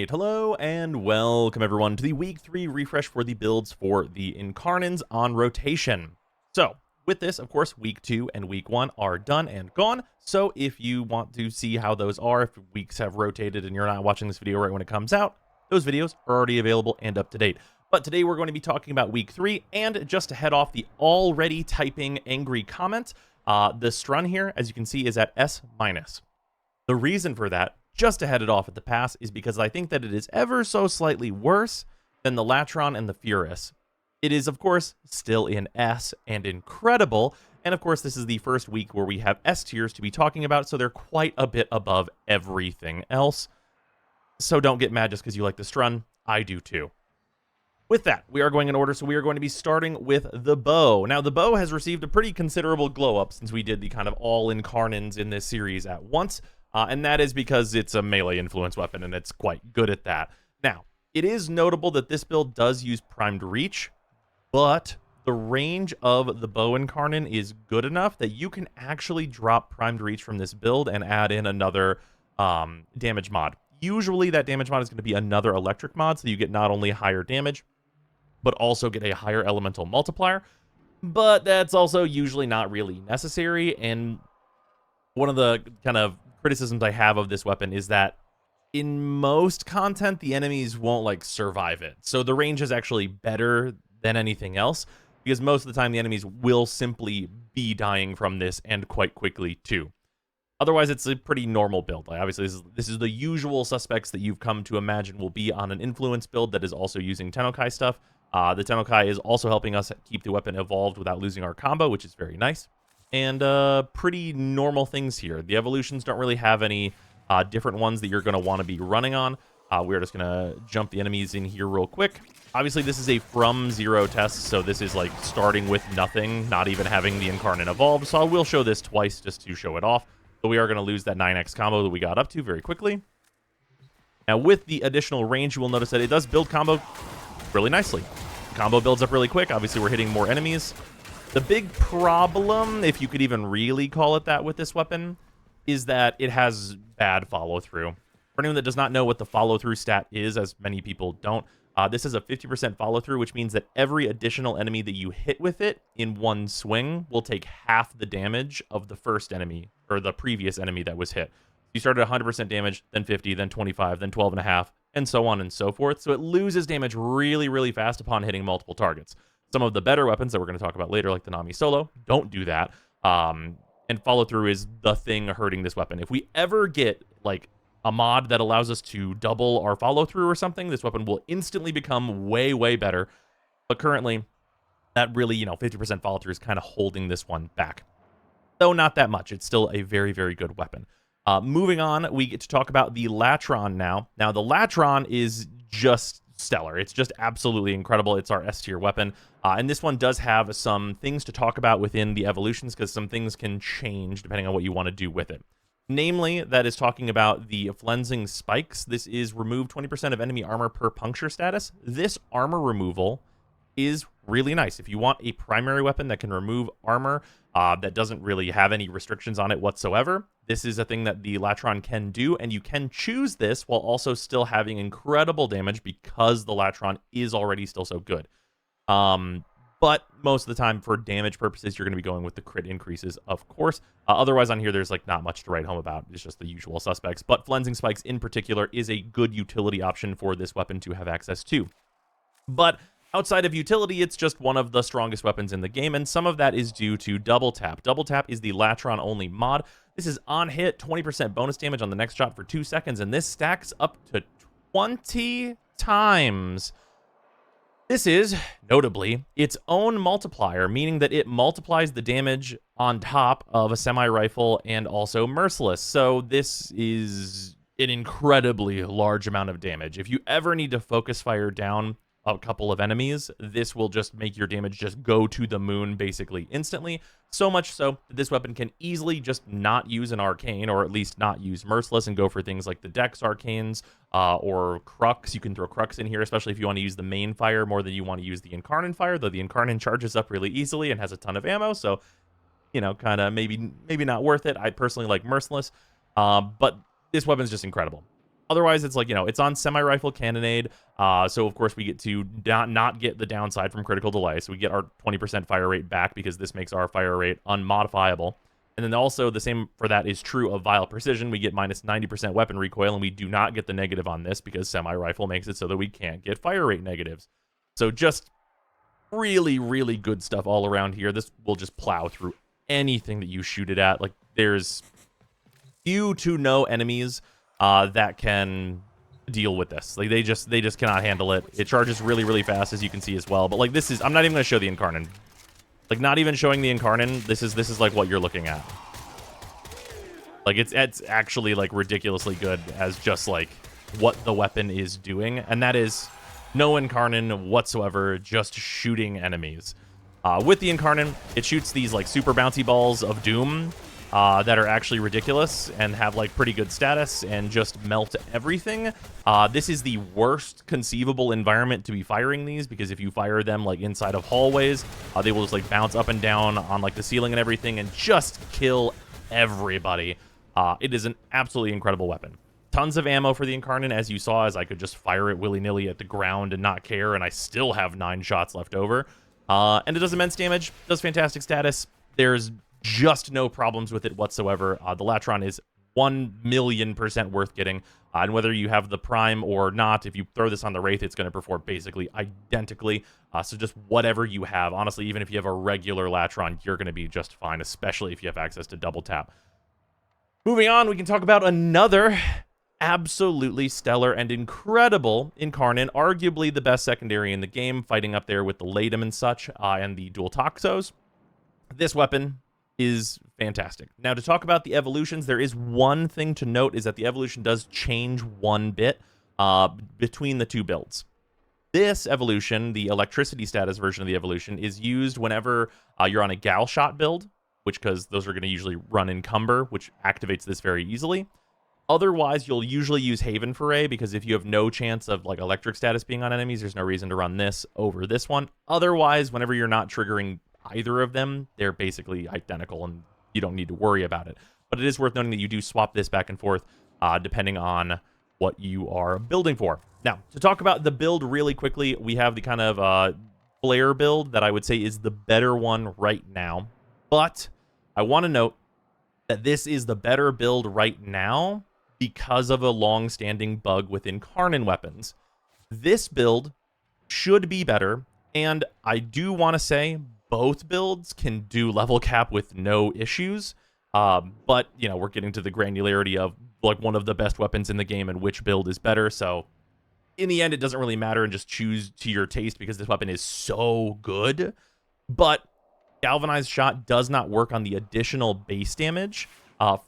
Alright, hello and welcome everyone to the Week 3 refresh for the builds for the Incarnons on rotation. So, with this, of course, Week 2 and Week 1 are done and gone, so if you want to see how those are, if weeks have rotated and you're not watching this video right when it comes out, those videos are already available and up to date. But today we're going to be talking about Week 3, and just to head off the already typing angry comment, the strun here, as you can see, is at S-. The reason for that, just to head it off at the pass, is because I think that it is ever so slightly worse than the Latron and the Furus. It is, of course, still in S and incredible, and of course this is the first week where we have S tiers to be talking about, so they're quite a bit above everything else. So don't get mad just because you like the strun, I do too. With that, we are going in order, so we are going to be starting with the bow. Now, the bow has received a pretty considerable glow-up since we did the kind of all Incarnons in this series at once, and that is because it's a melee influence weapon, and it's quite good at that. Now, it is notable that this build does use primed reach, but the range of the bow Incarnon is good enough that you can actually drop primed reach from this build and add in another damage mod. Usually, that damage mod is going to be another electric mod, so you get not only higher damage, but also get a higher elemental multiplier, but that's also usually not really necessary, and one of the kind of criticisms I have of this weapon is that in most content, the enemies won't, like, survive it. So the range is actually better than anything else, because most of the time the enemies will simply be dying from this, and quite quickly, too. Otherwise, it's a pretty normal build. Like, obviously, this is the usual suspects that you've come to imagine will be on an influence build that is also using Tennokai stuff. The Tennokai is also helping us keep the weapon evolved without losing our combo, which is very nice. And pretty normal things here. The evolutions don't really have any different ones that you're going to want to be running on. We're just going to jump the enemies in here real quick. Obviously, this is a from zero test, so this is like starting with nothing, not even having the Incarnon evolve. So I will show this twice just to show it off. But we are going to lose that 9x combo that we got up to very quickly. Now, with the additional range, you will notice that it does build combo really nicely. The combo builds up really quick. Obviously, we're hitting more enemies. The big problem, if you could even really call it that with this weapon, is that it has bad follow-through. For anyone that does not know what the follow-through stat is, as many people don't, this is a 50% follow-through, which means that every additional enemy that you hit with it in one swing will take half the damage of the first enemy, or the previous enemy that was hit. You start at 100% damage, then 50, then 25, then 12.5, and so on and so forth. So it loses damage really, really fast upon hitting multiple targets. Some of the better weapons that we're going to talk about later, like the Nami Solo, don't do that. And follow-through is the thing hurting this weapon. If we ever get, like, a mod that allows us to double our follow-through or something, this weapon will instantly become way, way better. But currently, that really, 50% follow-through is kind of holding this one back. Though not that much. It's still a very, very good weapon. Moving on, we get to talk about the Latron now. Now, the Latron is just stellar. It's just absolutely incredible. It's our S tier weapon. And this one does have some things to talk about within the evolutions, because some things can change depending on what you want to do with it. Namely, that is talking about the flensing spikes. This is remove 20% of enemy armor per puncture status. This armor removal is really nice. If you want a primary weapon that can remove armor that doesn't really have any restrictions on it whatsoever, this is a thing that the Latron can do, and you can choose this while also still having incredible damage because the Latron is already still so good. But most of the time, for damage purposes, you're going to be going with the crit increases, of course. Otherwise, on here, there's like not much to write home about. It's just the usual suspects. But flensing spikes in particular is a good utility option for this weapon to have access to. But outside of utility, it's just one of the strongest weapons in the game, and some of that is due to double tap. Double tap is the Latron only mod. This is on hit, 20% bonus damage on the next shot for 2 seconds, and this stacks up to 20 times. This is, notably, its own multiplier, meaning that it multiplies the damage on top of a semi-rifle and also merciless. So this is an incredibly large amount of damage. If you ever need to focus fire down a couple of enemies, this will just make your damage just go to the moon basically instantly. So much so that this weapon can easily just not use an arcane, or at least not use merciless, and go for things like the Dex arcanes or Crux. You can throw Crux in here, especially if you want to use the main fire more than you want to use the Incarnon fire, though the Incarnon charges up really easily and has a ton of ammo, so, kind of maybe not worth it. I personally like merciless, but this weapon's just incredible. Otherwise, it's like, you know, it's on semi-rifle cannonade. So, of course, we get to not get the downside from critical delay. So we get our 20% fire rate back because this makes our fire rate unmodifiable. And then also the same for that is true of Vile Precision. We get minus 90% weapon recoil, and we do not get the negative on this because semi-rifle makes it so that we can't get fire rate negatives. So just really, really good stuff all around here. This will just plow through anything that you shoot it at. Like, there's few to no enemies that can deal with this. Like, they just cannot handle it. It charges really, really fast, as you can see as well. But like, this is, I'm not even gonna show the Incarnon. Like, not even showing the Incarnon, this is like what you're looking at. Like, it's actually like ridiculously good as just like what the weapon is doing, and that is no Incarnon whatsoever, just shooting enemies. With the Incarnon, it shoots these like super bouncy balls of doom that are actually ridiculous and have like pretty good status and just melt everything. This is the worst conceivable environment to be firing these, because if you fire them like inside of hallways, they will just like bounce up and down on like the ceiling and everything and just kill everybody. It is an absolutely incredible weapon. Tons of ammo for the Incarnon, as you saw, as I could just fire it willy-nilly at the ground and not care, and I still have 9 shots left over. And it does immense damage, does fantastic status. There's just no problems with it whatsoever. The Latron is 1,000,000% worth getting, and whether you have the Prime or not, if you throw this on the Wraith, it's going to perform basically identically. So just whatever you have. Honestly, even if you have a regular Latron, you're going to be just fine, especially if you have access to double tap. Moving on, we can talk about another absolutely stellar and incredible Incarnon, arguably the best secondary in the game, fighting up there with the Latum and such, and the dual Toxos. This weapon is fantastic. Now, to talk about the evolutions, there is one thing to note, is that the evolution does change one bit between the two builds. This evolution, the electricity status version of the evolution, is used whenever you're on a Gal Shot build, which, because those are going to usually run Encumber, which activates this very easily. Otherwise, you'll usually use Haven Foray, because if you have no chance of like electric status being on enemies, there's no reason to run this over this one. Otherwise, whenever you're not triggering either of them, they're basically identical and you don't need to worry about it. But it is worth noting that you do swap this back and forth depending on what you are building for. Now, to talk about the build really quickly, we have the kind of flare build that I would say is the better one right now. But I want to note that this is the better build right now because of a long-standing bug with Incarnon weapons. This build should be better, and I do want to say both builds can do level cap with no issues, but, you know, we're getting to the granularity of, like, one of the best weapons in the game and which build is better, so in the end, it doesn't really matter, and just choose to your taste because this weapon is so good. But Galvanized Shot does not work on the additional base damage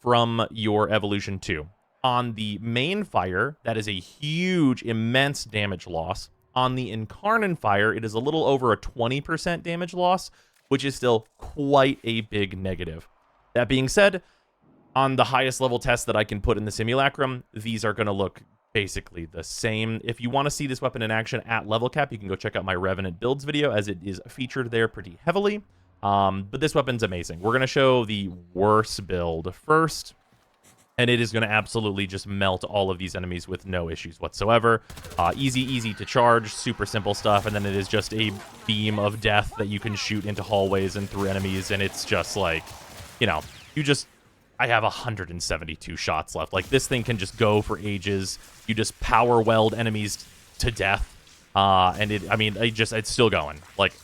from your Evolution 2. On the main fire, that is a huge, immense damage loss. On the Incarnon fire, it is a little over a 20% damage loss, which is still quite a big negative. That being said, on the highest level test that I can put in the simulacrum, these are going to look basically the same. If you want to see this weapon in action at level cap, you can go check out my Revenant builds video, as it is featured there pretty heavily. But this weapon's amazing. We're going to show the worst build first, and it is going to absolutely just melt all of these enemies with no issues whatsoever. Easy to charge, super simple stuff, and then it is just a beam of death that you can shoot into hallways and through enemies, and it's just like, you know, I have 172 shots left. Like, this thing can just go for ages. You just power weld enemies to death, and it's still going. Like,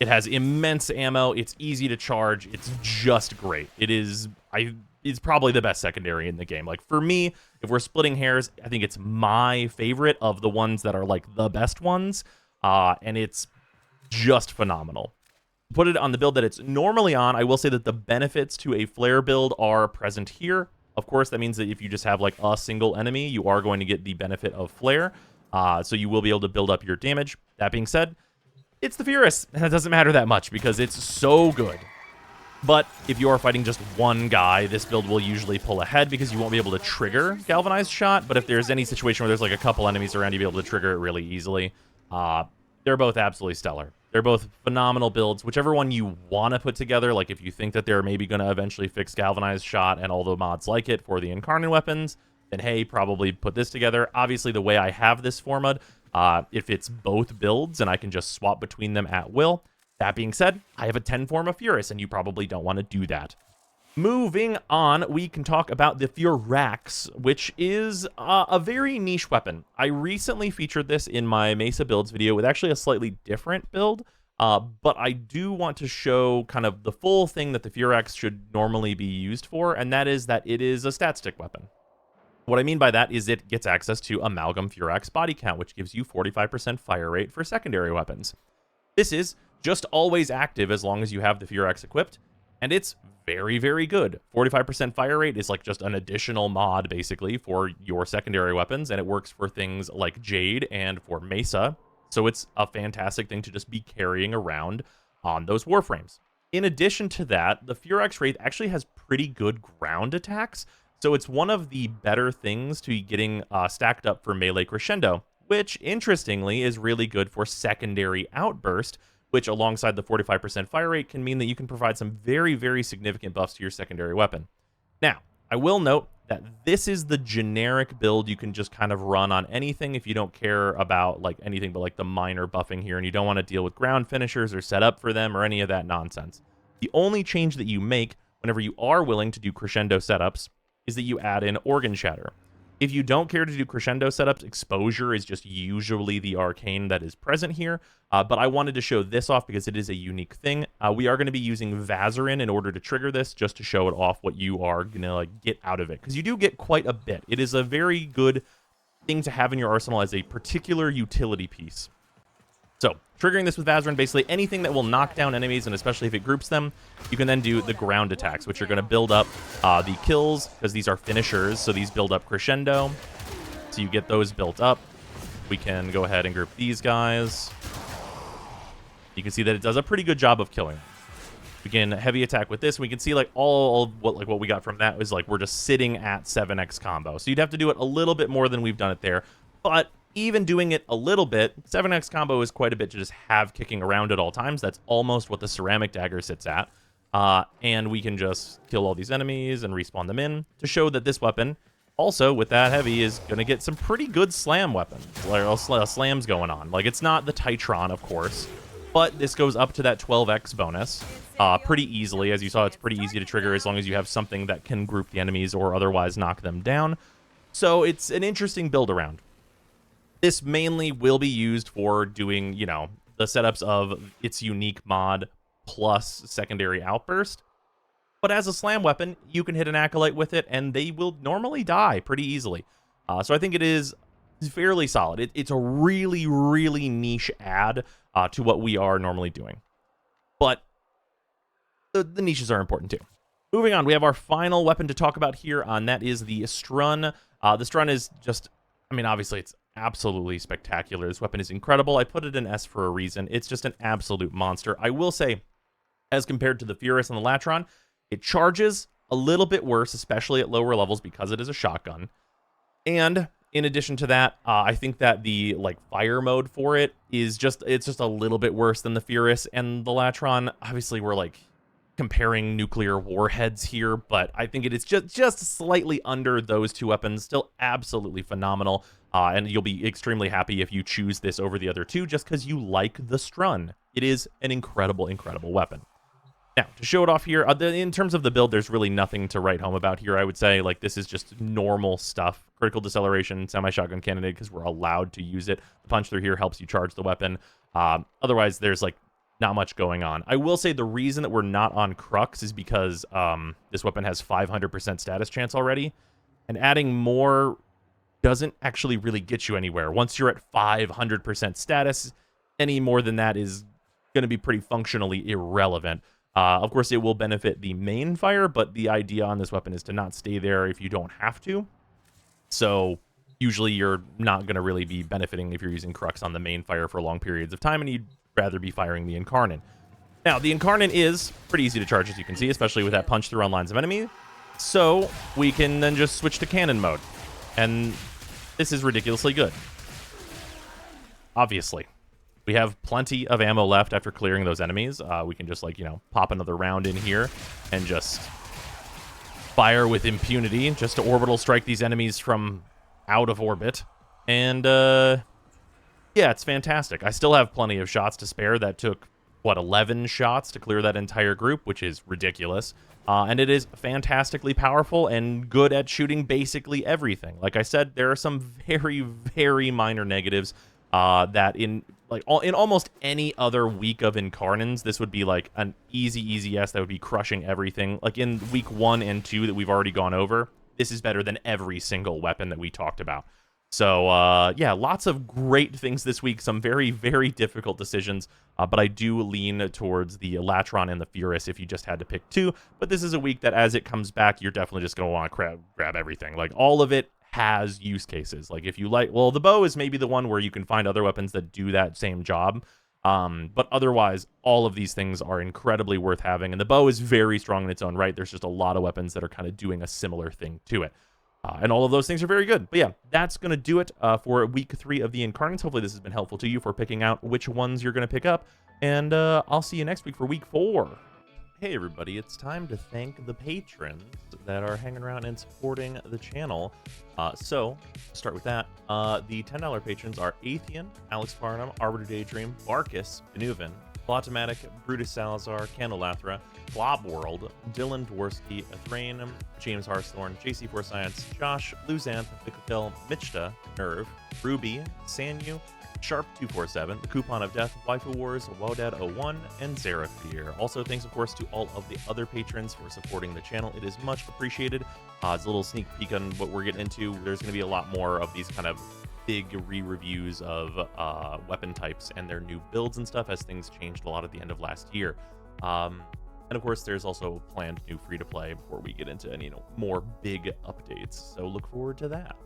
it has immense ammo. It's easy to charge. It's just great. It's probably the best secondary in the game. Like, for me, if we're splitting hairs, I think it's my favorite of the ones that are like the best ones, and it's just phenomenal. Put it on the build that it's normally on, I will say that the benefits to a flare build are present here. Of course, that means that if you just have like a single enemy, you are going to get the benefit of flare, so you will be able to build up your damage. That being said, it's the Furus, and it doesn't matter that much because it's so good. But if you are fighting just one guy, this build will usually pull ahead because you won't be able to trigger Galvanized Shot. But if there's any situation where there's like a couple enemies around, you'll be able to trigger it really easily. They're both absolutely stellar. They're both phenomenal builds. Whichever one you want to put together, like if you think that they're maybe going to eventually fix Galvanized Shot and all the mods like it for the Incarnon weapons, then hey, probably put this together. Obviously, the way I have this format, if it's both builds and I can just swap between them at will. That being said, I have a 10 form of Furus, and you probably don't want to do that. Moving on, we can talk about the Furax, which is a very niche weapon. I recently featured this in my Mesa builds video with actually a slightly different build, but I do want to show kind of the full thing that the Furax should normally be used for, and that is that it is a stat stick weapon. What I mean by that is it gets access to Amalgam Furax body count, which gives you 45% fire rate for secondary weapons. This is just always active as long as you have the Furax equipped, and it's very, very good. 45% fire rate is like just an additional mod, basically, for your secondary weapons, and it works for things like Jade and for Mesa, so it's a fantastic thing to just be carrying around on those Warframes. In addition to that, the Furax Wraith actually has pretty good ground attacks, so it's one of the better things to be getting stacked up for melee crescendo, which, interestingly, is really good for secondary outburst, which alongside the 45% fire rate can mean that you can provide some very, very significant buffs to your secondary weapon. Now, I will note that this is the generic build you can just kind of run on anything if you don't care about like anything but like the minor buffing here and you don't want to deal with ground finishers or set up for them or any of that nonsense. The only change that you make whenever you are willing to do crescendo setups is that you add in Organ Shatter. If you don't care to do crescendo setups, exposure is just usually the arcane that is present here, but I wanted to show this off because it is a unique thing. We are going to be using Vazarin in order to trigger this, just to show it off what you are going to like get out of it, because you do get quite a bit. It is a very good thing to have in your arsenal as a particular utility piece. So, triggering this with Vazarin, basically anything that will knock down enemies, and especially if it groups them, you can then do the ground attacks, which are going to build up the kills, because these are finishers, so these build up crescendo. So you get those built up. We can go ahead and group these guys. You can see that it does a pretty good job of killing. We can heavy attack with this. We can see like all what we got from that was like we're just sitting at 7x combo. So you'd have to do it a little bit more than we've done it there, but even doing it a little bit, 7x combo is quite a bit to just have kicking around at all times. That's almost what the ceramic dagger sits at. And we can just kill all these enemies and respawn them in to show that this weapon, also with that heavy, is going to get some pretty good slam weapons. Slams going on. Like, it's not the Titron, of course, but this goes up to that 12x bonus pretty easily. As you saw, it's pretty easy to trigger as long as you have something that can group the enemies or otherwise knock them down. So it's an interesting build around. This mainly will be used for doing, you know, the setups of its unique mod plus secondary outburst. But as a slam weapon, you can hit an Acolyte with it, and they will normally die pretty easily. So I think it is fairly solid. It's a really, really niche add to what we are normally doing. But the niches are important too. Moving on, we have our final weapon to talk about here, and that is the Strun. The Strun is just, I mean, obviously it's absolutely spectacular. This weapon is incredible. I put it in S for a reason. It's just an absolute monster. I will say, as compared to the Furus and the Latron, it charges a little bit worse, especially at lower levels because it is a shotgun. And in addition to that, I think that the like fire mode for it is just a little bit worse than the Furus and the Latron. Obviously, we're like comparing nuclear warheads here, but I think it is just slightly under those two weapons. Still absolutely phenomenal, and you'll be extremely happy if you choose this over the other two just because you like the Strun. It is an incredible, incredible weapon. Now, to show it off here, in terms of the build, there's really nothing to write home about here, I would say. Like, this is just normal stuff. Critical deceleration, semi-shotgun cannonade, because we're allowed to use it. The punch through here helps you charge the weapon. Otherwise, there's, like, not much going on. I will say the reason that we're not on Crux is because this weapon has 500% status chance already, and adding more doesn't actually really get you anywhere. Once you're at 500% status, any more than that is going to be pretty functionally irrelevant. Of course, it will benefit the main fire, but the idea on this weapon is to not stay there if you don't have to. So usually you're not going to really be benefiting if you're using Crux on the main fire for long periods of time, and you'd rather be firing the Incarnon. Now, the Incarnon is pretty easy to charge, as you can see, especially with that punch through on lines of enemy. So we can then just switch to cannon mode. And this is ridiculously good. Obviously. We have plenty of ammo left after clearing those enemies. We can just, like, you know, pop another round in here and just fire with impunity just to orbital strike these enemies from out of orbit. And, yeah, it's fantastic. I still have plenty of shots to spare. That took, what, 11 shots to clear that entire group, which is ridiculous. And it is fantastically powerful and good at shooting basically everything. Like I said, there are some very, very minor negatives that in almost any other week of Incarnons, this would be like an easy yes that would be crushing everything. Like in week 1 and 2 that we've already gone over, this is better than every single weapon that we talked about. So, yeah, lots of great things this week. Some very, very difficult decisions. But I do lean towards the Latron and the Furus if you just had to pick 2. But this is a week that as it comes back, you're definitely just going to want to grab everything. Like, all of it has use cases. Like, if you like... Well, the bow is maybe the one where you can find other weapons that do that same job. But otherwise, all of these things are incredibly worth having. And the bow is very strong in its own right. There's just a lot of weapons that are kind of doing a similar thing to it. And all of those things are very good. But yeah, that's going to do it for week 3 of the Incarnons. Hopefully this has been helpful to you for picking out which ones you're going to pick up. And I'll see you next week for week 4. Hey everybody, it's time to thank the patrons that are hanging around and supporting the channel. So, start with that. The $10 patrons are Atheon, Alex Farnham, Arbiter Daydream, Barkus, Benuven, Plotomatic, Brutus Salazar, Candelathra, Glob World, Dylan Dworsky, Athrain, James Harthorn, JC For Science, Josh, Luzanth, Vicokel, Michta, Nerve, Ruby, Sanyu, Sharp247, The Coupon of Death, Waifu Wars, Wodad01, and Zeraphir. Also, thanks, of course, to all of the other patrons for supporting the channel. It is much appreciated. It's a little sneak peek on what we're getting into. There's going to be a lot more of these kind of big re-reviews of weapon types and their new builds and stuff as things changed a lot at the end of last year. And of course, there's also planned new free-to-play before we get into any more big updates. So look forward to that.